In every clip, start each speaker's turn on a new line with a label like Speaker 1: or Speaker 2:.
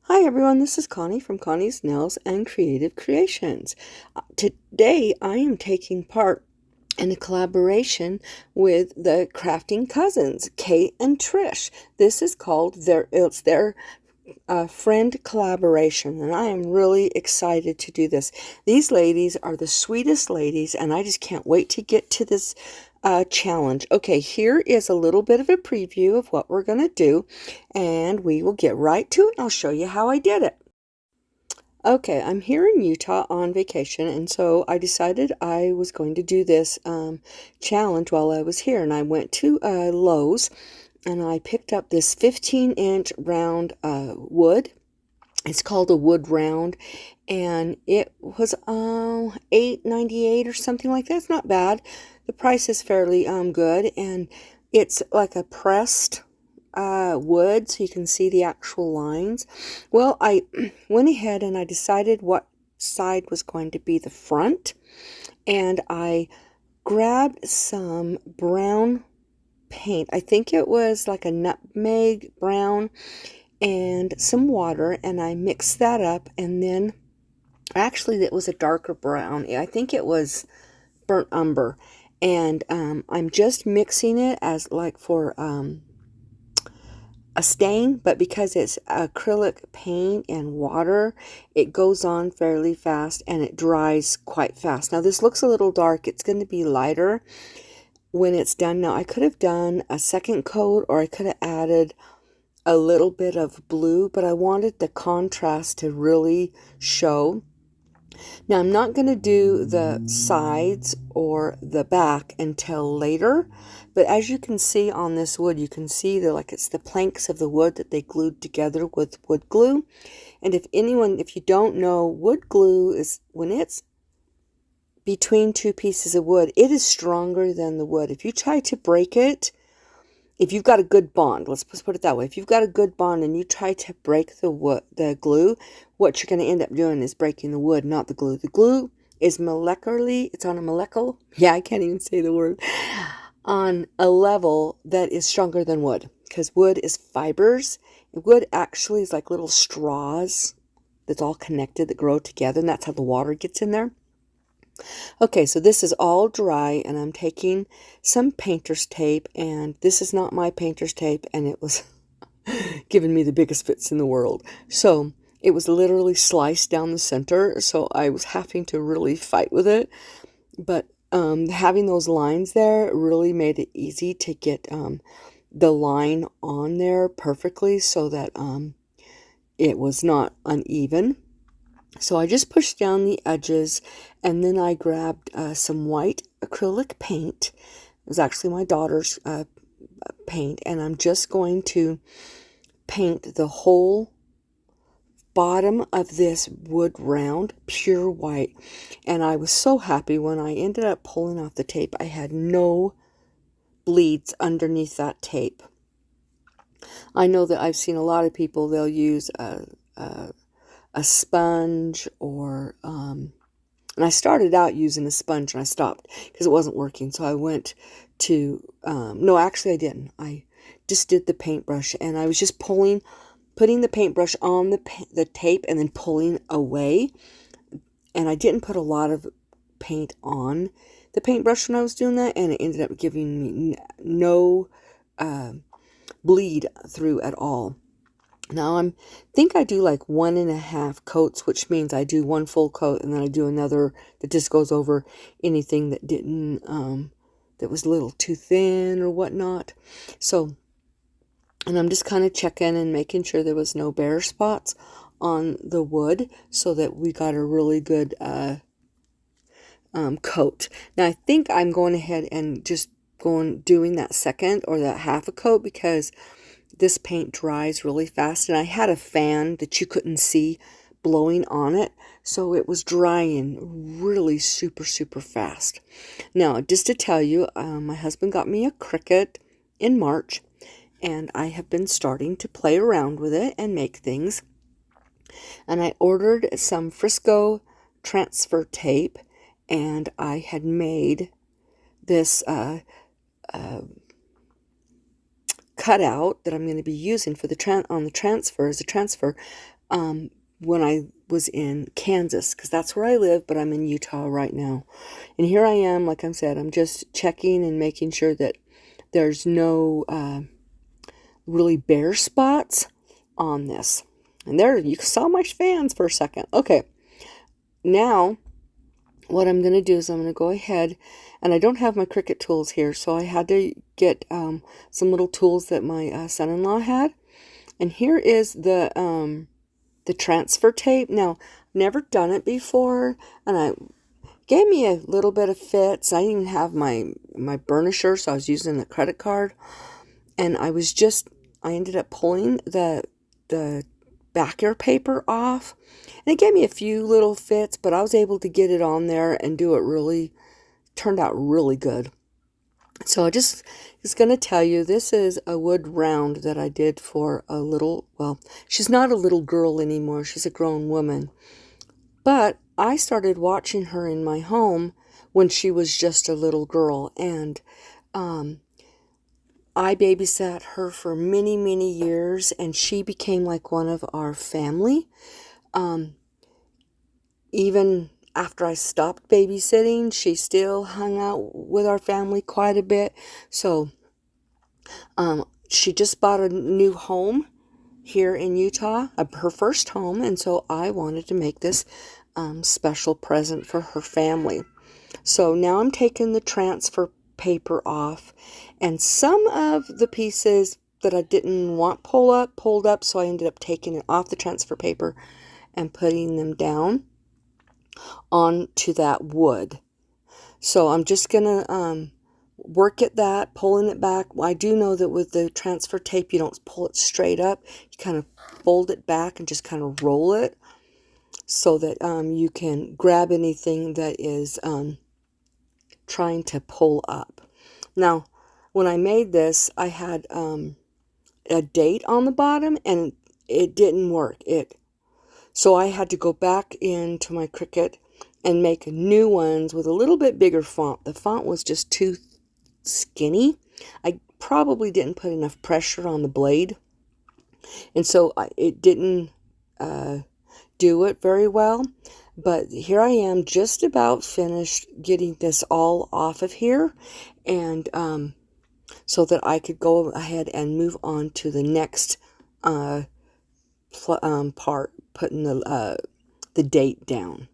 Speaker 1: Hi everyone, this is Connie from Connie's Nails and Creative Creations. Today I am taking part in a collaboration with the Crafting Cousins, Kate and Trish. This is called their friend collaboration, and I am really excited to do this. These ladies are the sweetest ladies, and I just can't wait to get to this challenge. Okay, here is a little bit of a preview of what we're going to do, and we will get right to it, and I'll show you how I did it. Okay, I'm here in Utah on vacation, and so I decided I was going to do this challenge while I was here, and I went to Lowe's, and I picked up this 15-inch round wood. It's called a wood round, and it was $8.98 or something like that. It's not bad. The price is fairly good, and it's like a pressed wood, so you can see the actual lines. Well, I went ahead and I decided what side was going to be the front, and I grabbed some brown paint. I think it was like a nutmeg brown and some water, and I mixed that up, and then actually it was a darker brown. I think it was burnt umber, and I'm just mixing it as like for a stain, but because it's acrylic paint and water, it goes on fairly fast and it dries quite fast. Now this looks a little dark. It's going to be lighter when it's done. Now I could have done a second coat, or I could have added a little bit of blue, but I wanted the contrast to really show. Now I'm not going to do the sides or the back until later, but as you can see on this wood, you can see like it's the planks of the wood that they glued together with wood glue. And if you don't know, wood glue is when it's between two pieces of wood, it is stronger than the wood. If you try to break it, if you've got a good bond, let's put it that way. If you've got a good bond and you try to break the glue, what you're going to end up doing is breaking the wood, not the glue. The glue is it's on a molecule, yeah, I can't even say the word, on a level that is stronger than wood, because wood is fibers. Wood actually is like little straws that's all connected that grow together, and that's how the water gets in there. Okay, so this is all dry, and I'm taking some painter's tape, and this is not my painter's tape, and it was giving me the biggest fits in the world. So it was literally sliced down the center, so I was having to really fight with it. But having those lines there really made it easy to get the line on there perfectly, so that it was not uneven. So I just pushed down the edges, and then I grabbed some white acrylic paint. It was actually my daughter's paint, and I'm just going to paint the whole bottom of this wood round pure white. And I was so happy when I ended up pulling off the tape. I had no bleeds underneath that tape. I know that I've seen a lot of people, they'll use a sponge, or and I started out using a sponge and I stopped because it wasn't working, so I went to no, actually I didn't. I just did the paintbrush, and I was just putting the paintbrush on the tape and then pulling away, and I didn't put a lot of paint on the paintbrush when I was doing that, and it ended up giving me no bleed through at all. Now I think I do like 1.5 coats, which means I do one full coat and then I do another that just goes over anything that didn't that was a little too thin or whatnot. So, and I'm just kind of checking and making sure there was no bare spots on the wood, so that we got a really good coat. Now I think I'm going ahead and just doing that second or that half a coat, because this paint dries really fast, and I had a fan that you couldn't see blowing on it, so it was drying really super fast. Now, just to tell you, my husband got me a Cricut in March, and I have been starting to play around with it and make things. And I ordered some Frisco transfer tape, and I had made this cutout that I'm going to be using for the transfer as a transfer when I was in Kansas, because that's where I live, but I'm in Utah right now. And here I am, like I said, I'm just checking and making sure that there's no really bare spots on this. And there, you saw my fans for a second. Okay, now what I'm going to do is I'm going to go ahead, and I don't have my Cricut tools here, so I had to get some little tools that my son-in-law had. And here is the transfer tape. Now, never done it before, and I gave me a little bit of fits. I didn't have my burnisher, so I was using a credit card, and I ended up pulling the backer paper off, and it gave me a few little fits, but I was able to get it on there and do it turned out really good. So I just was going to tell you, this is a wood round that I did for a little, well, she's not a little girl anymore, she's a grown woman. But I started watching her in my home when she was just a little girl, and I babysat her for many, many years, and she became like one of our family. Even after I stopped babysitting, she still hung out with our family quite a bit. So she just bought a new home here in Utah, her first home, and so I wanted to make this special present for her family. So now I'm taking the transfer paper off, and some of the pieces that I didn't want pulled up, so I ended up taking it off the transfer paper and putting them down onto that wood. So I'm just gonna work at that, pulling it back. I do know that with the transfer tape, you don't pull it straight up. You kind of fold it back and just kind of roll it so that you can grab anything that is trying to pull up. Now, when I made this, I had a date on the bottom, and it didn't work. So I had to go back into my Cricut and make new ones with a little bit bigger font. The font was just too skinny. I probably didn't put enough pressure on the blade, and so it didn't do it very well. But here I am, just about finished getting this all off of here, and so that I could go ahead and move on to the next part, putting the date down.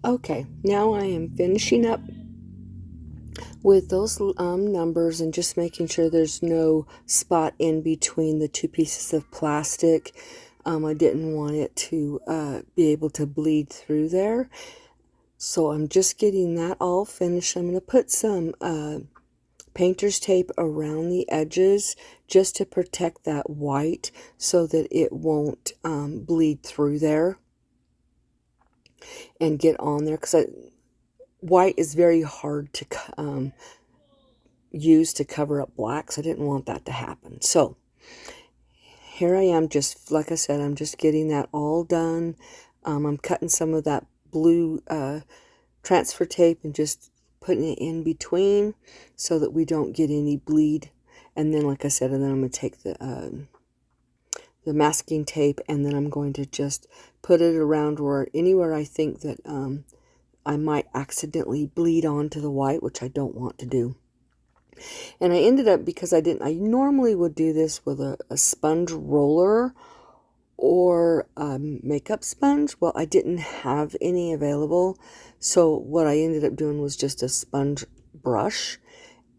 Speaker 1: Okay, now I am finishing up with those numbers and just making sure there's no spot in between the two pieces of plastic. I didn't want it to be able to bleed through there. So I'm just getting that all finished. I'm going to put some painter's tape around the edges just to protect that white so that it won't bleed through there and get on there, because white is very hard to use to cover up black, so I didn't want that to happen. So here I am, just like I said, I'm just getting that all done. I'm cutting some of that blue transfer tape and just putting it in between so that we don't get any bleed. And then, like I said, and then I'm going to take the masking tape, and then I'm going to just put it around where anywhere I think that I might accidentally bleed onto the white, which I don't want to do. And I ended up, because I normally would do this with a sponge roller or a makeup sponge. Well, I didn't have any available, so what I ended up doing was just a sponge brush,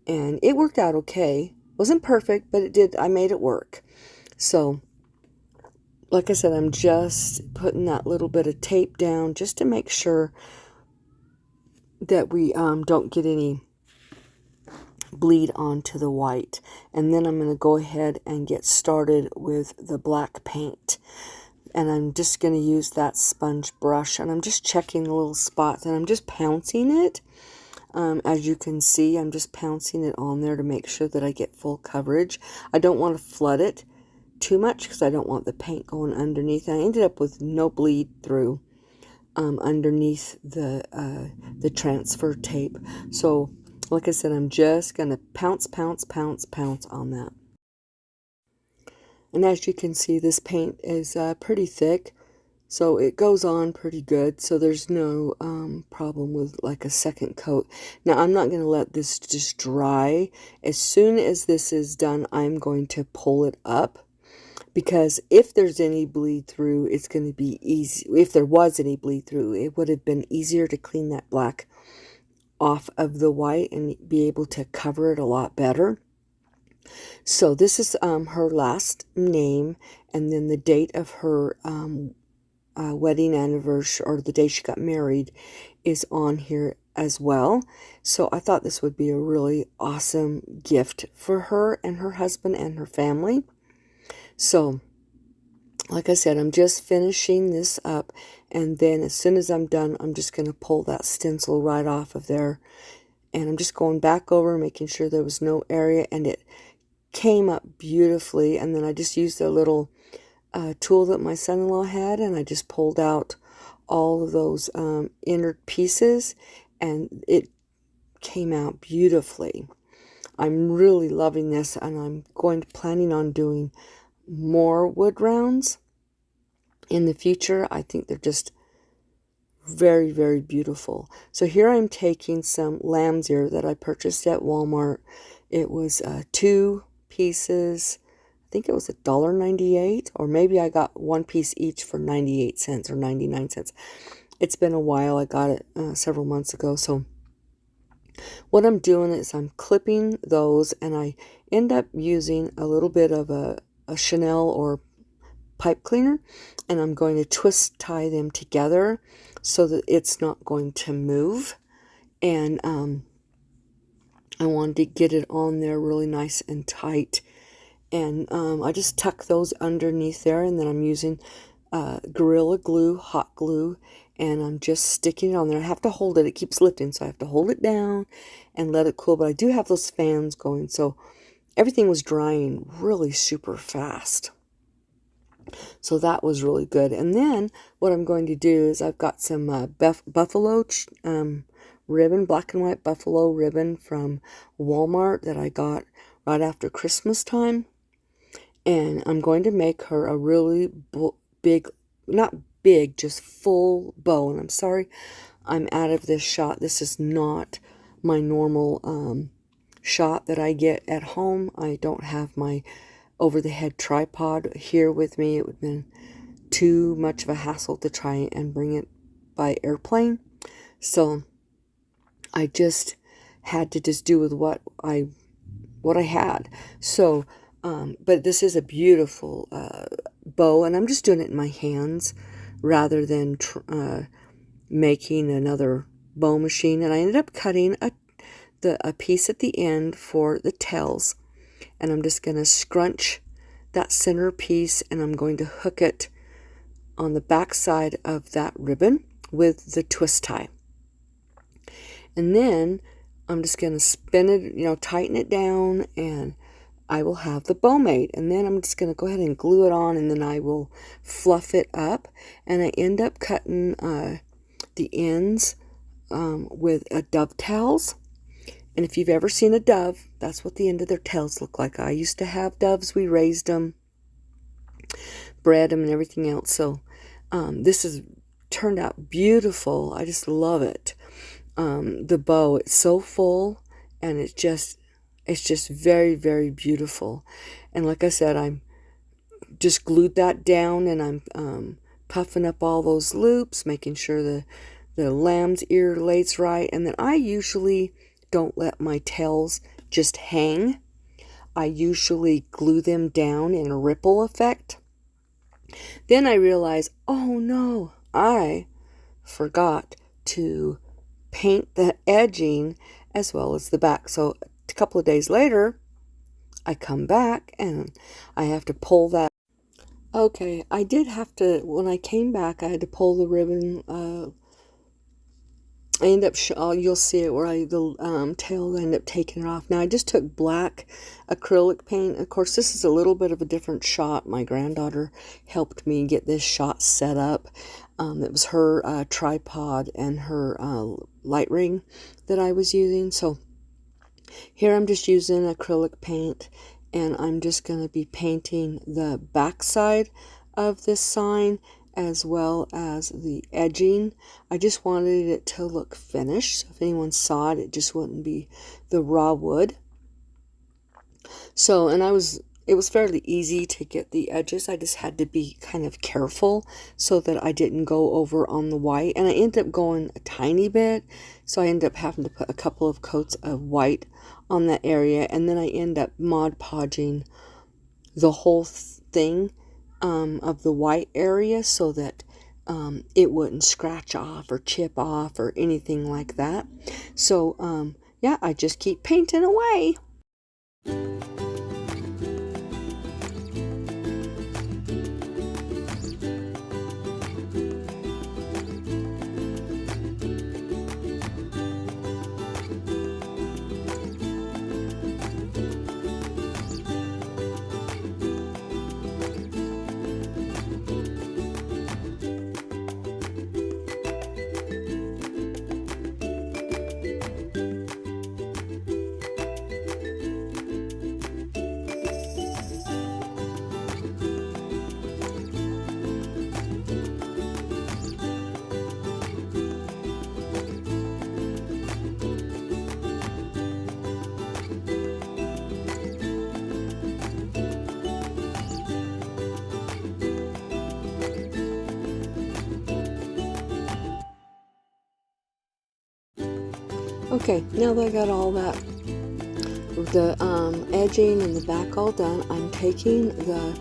Speaker 1: and it worked out okay. Wasn't perfect, but it did. I made it work. So like I said, I'm just putting that little bit of tape down just to make sure that we don't get any bleed onto the white. And then I'm going to go ahead and get started with the black paint. And I'm just going to use that sponge brush, and I'm just checking the little spots, and I'm just pouncing it. As you can see, I'm just pouncing it on there to make sure that I get full coverage. I don't want to flood it too much because I don't want the paint going underneath. And I ended up with no bleed through underneath the transfer tape. So like I said, I'm just going to pounce, pounce, pounce, pounce on that. And as you can see, this paint is pretty thick, so it goes on pretty good. So there's no problem with like a second coat. Now I'm not going to let this just dry. As soon as this is done, I'm going to pull it up, because if there's any bleed through, it's going to be easy. If there was any bleed through, it would have been easier to clean that black off of the white and be able to cover it a lot better. So this is her last name, and then the date of her wedding anniversary, or the day she got married, is on here as well. So I thought this would be a really awesome gift for her and her husband and her family. So like I said, I'm just finishing this up, and then as soon as I'm done, I'm just going to pull that stencil right off of there, and I'm just going back over, making sure there was no area, and it came up beautifully. And then I just used a little tool that my son-in-law had, and I just pulled out all of those inner pieces, and it came out beautifully. I'm really loving this, and I'm planning on doing more wood rounds in the future. I think they're just very, very beautiful. So here I'm taking some lamb's ear that I purchased at Walmart. It was 2 pieces. I think it was $1.98, or maybe I got 1 piece each for 98 cents or 99 cents. It's been a while. I got it several months ago. So what I'm doing is I'm clipping those, and I end up using a little bit of a Chanel or pipe cleaner, and I'm going to twist tie them together so that it's not going to move. And I wanted to get it on there really nice and tight, and I just tuck those underneath there, and then I'm using Gorilla Glue, hot glue, and I'm just sticking it on there. I have to hold it. It keeps lifting, so I have to hold it down and let it cool. But I do have those fans going, so everything was drying really super fast. So that was really good. And then what I'm going to do is I've got some buffalo ribbon, black and white buffalo ribbon from Walmart that I got right after Christmas time. And I'm going to make her a really big, not big, just full bow. And I'm sorry I'm out of this shot. This is not my normal shot that I get at home. I don't have my over-the-head tripod here with me. It would have been too much of a hassle to try and bring it by airplane. So I just had to do with what I had. So but this is a beautiful bow, and I'm just doing it in my hands rather than making another bow machine, and I ended up cutting a piece at the end for the tails, and I'm just going to scrunch that center piece, and I'm going to hook it on the back side of that ribbon with the twist tie. And then I'm just going to spin it, tighten it down, and I will have the bow made. And then I'm just going to go ahead and glue it on, and then I will fluff it up. And I end up cutting the ends with dovetails. And if you've ever seen a dove, that's what the end of their tails look like. I used to have doves. We raised them, bred them, and everything else. So this has turned out beautiful. I just love it. The bow, it's so full, and it's just very, very beautiful. And like I said, I'm just glued that down, and I'm puffing up all those loops, making sure the lamb's ear lays right. And then I usually don't let my tails just hang. I usually glue them down in a ripple effect. Then I realize, oh no, I forgot to paint the edging as well as the back. So a couple of days later, I come back and I have to pull that. Okay, I did have to, when I came back, I had to pull the ribbon. I end up, you'll see it where the tail end up taking it off. Now I just took black acrylic paint. Of course, this is a little bit of a different shot. My granddaughter helped me get this shot set up. It was her tripod and her light ring that I was using. So here I'm just using acrylic paint, and I'm just going to be painting the back side of this sign as well as the edging. I just wanted it to look finished, so if anyone saw it, it just wouldn't be the raw wood. So, and it was fairly easy to get the edges. I just had to be kind of careful so that I didn't go over on the white, and I ended up going a tiny bit, so I ended up having to put a couple of coats of white on that area, and then I end up Mod Podging the whole thing of the white area so that it wouldn't scratch off or chip off or anything like that. So yeah, I just keep painting away. Okay, now that I got all that, the edging and the back all done, I'm taking the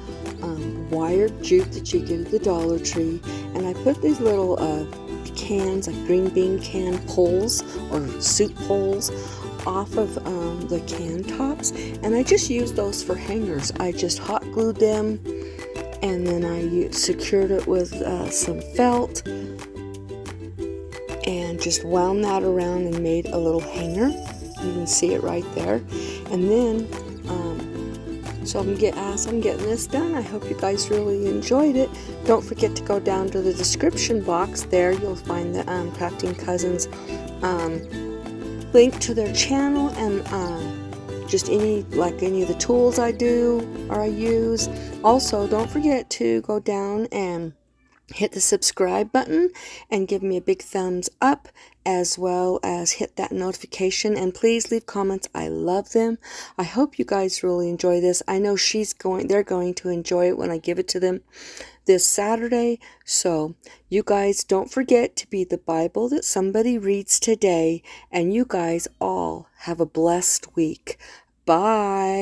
Speaker 1: wired jute that you get at the Dollar Tree, and I put these little cans, like green bean can pulls or soup pulls, off of the can tops, and I just use those for hangers. I just hot glued them, and then I secured it with some felt, and just wound that around and made a little hanger. You can see it right there. And then so I'm getting this done. I hope you guys really enjoyed it. Don't forget to go down to the description box. There you'll find the Crafting Cousins link to their channel, and just any of the tools I do or I use. Also, don't forget to go down and hit the subscribe button and give me a big thumbs up, as well as hit that notification, and please leave comments. I love them. I hope you guys really enjoy this. I know they're going to enjoy it when I give it to them this Saturday. So you guys don't forget to be the Bible that somebody reads today, and you guys all have a blessed week. Bye.